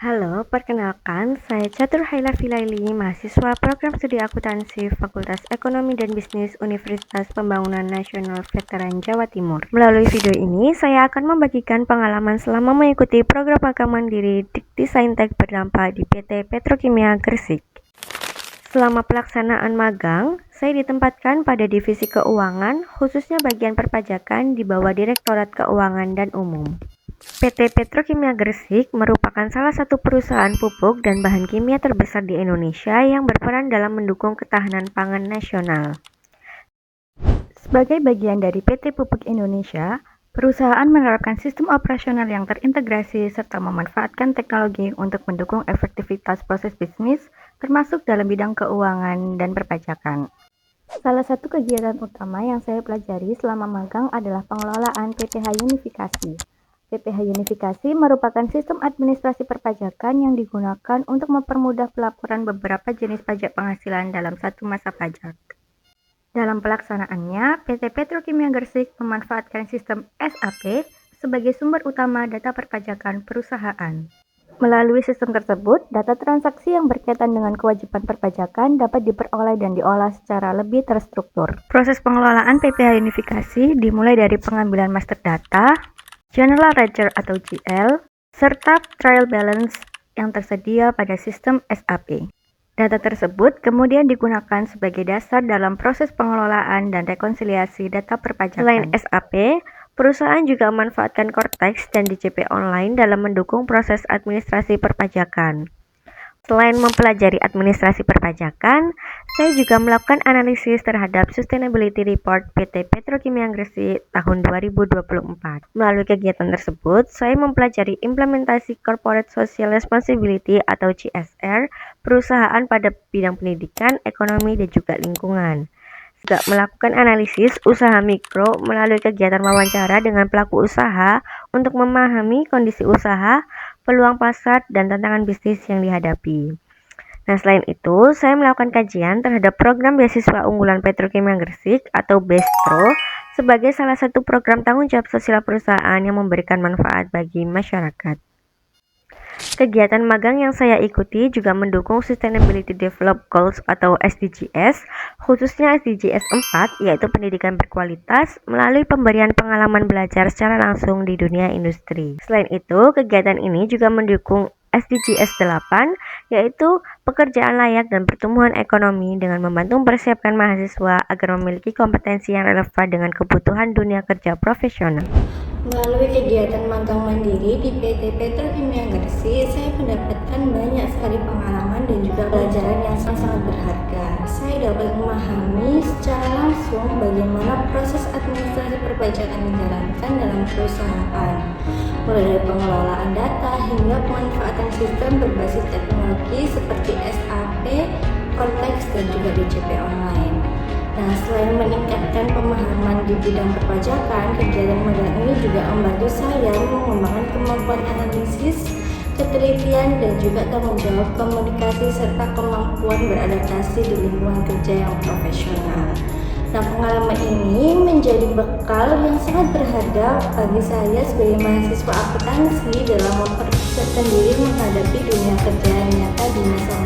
Halo, perkenalkan, saya Catur Haila Filaili, mahasiswa program studi akuntansi Fakultas Ekonomi dan Bisnis Universitas Pembangunan Nasional Veteran Jawa Timur. Melalui video ini, saya akan membagikan pengalaman selama mengikuti program magang mandiri Dikti Saintek berdampak di PT Petrokimia Gresik. Selama pelaksanaan magang, saya ditempatkan pada divisi keuangan, khususnya bagian perpajakan di bawah Direktorat Keuangan dan Umum. PT Petrokimia Gresik merupakan salah satu perusahaan pupuk dan bahan kimia terbesar di Indonesia yang berperan dalam mendukung ketahanan pangan nasional. Sebagai bagian dari PT Pupuk Indonesia, perusahaan menerapkan sistem operasional yang terintegrasi serta memanfaatkan teknologi untuk mendukung efektivitas proses bisnis, termasuk dalam bidang keuangan dan perpajakan. Salah satu kegiatan utama yang saya pelajari selama magang adalah pengelolaan PPh Unifikasi. PPh Unifikasi merupakan sistem administrasi perpajakan yang digunakan untuk mempermudah pelaporan beberapa jenis pajak penghasilan dalam satu masa pajak. Dalam pelaksanaannya, PT Petrokimia Gresik memanfaatkan sistem SAP sebagai sumber utama data perpajakan perusahaan. Melalui sistem tersebut, data transaksi yang berkaitan dengan kewajiban perpajakan dapat diperoleh dan diolah secara lebih terstruktur. Proses pengelolaan PPh Unifikasi dimulai dari pengambilan master data, General Ledger atau GL, serta trial balance yang tersedia pada sistem SAP. Data tersebut kemudian digunakan sebagai dasar dalam proses pengelolaan dan rekonsiliasi data perpajakan. Selain SAP, perusahaan juga memanfaatkan Cortex dan DCP Online dalam mendukung proses administrasi perpajakan. Selain mempelajari administrasi perpajakan, saya juga melakukan analisis terhadap Sustainability Report PT Petrokimia Gresik tahun 2024. Melalui kegiatan tersebut, saya mempelajari implementasi Corporate Social Responsibility atau CSR perusahaan pada bidang pendidikan, ekonomi, dan juga lingkungan. Juga melakukan analisis usaha mikro melalui kegiatan wawancara dengan pelaku usaha untuk memahami kondisi usaha, peluang pasar, dan tantangan bisnis yang dihadapi. Nah, selain itu, saya melakukan kajian terhadap program beasiswa unggulan Petrokimia Gresik atau BESTRO sebagai salah satu program tanggung jawab sosial perusahaan yang memberikan manfaat bagi masyarakat. Kegiatan magang yang saya ikuti juga mendukung Sustainability Development Goals atau SDGs, khususnya SDGs 4, yaitu pendidikan berkualitas melalui pemberian pengalaman belajar secara langsung di dunia industri. Selain itu, kegiatan ini juga mendukung SDGs 8, yaitu pekerjaan layak dan pertumbuhan ekonomi dengan membantu mempersiapkan mahasiswa agar memiliki kompetensi yang relevan dengan kebutuhan dunia kerja profesional. Melalui kegiatan magang mandiri di PT Petrokimia Gresik, saya mendapatkan banyak sekali pengalaman dan juga pelajaran yang sangat berharga. Saya dapat memahami secara langsung bagaimana proses administrasi perpajakan dijalankan dalam perusahaan, mulai dari pengelolaan data hingga pemanfaatan sistem berbasis teknologi seperti SAP, Cortex, dan juga DCP Online. Nah, selain meningkatkan pemahaman di bidang perpajakan, kegiatan magang ini juga membantu saya mengembangkan kemampuan analisis, ketelitian, dan juga tanggung jawab komunikasi serta kemampuan beradaptasi di lingkungan kerja yang profesional. Nah, pengalaman ini menjadi bekal yang sangat berharga bagi saya sebagai mahasiswa akuntansi dalam mempersiapkan diri menghadapi dunia kerja nyata di masa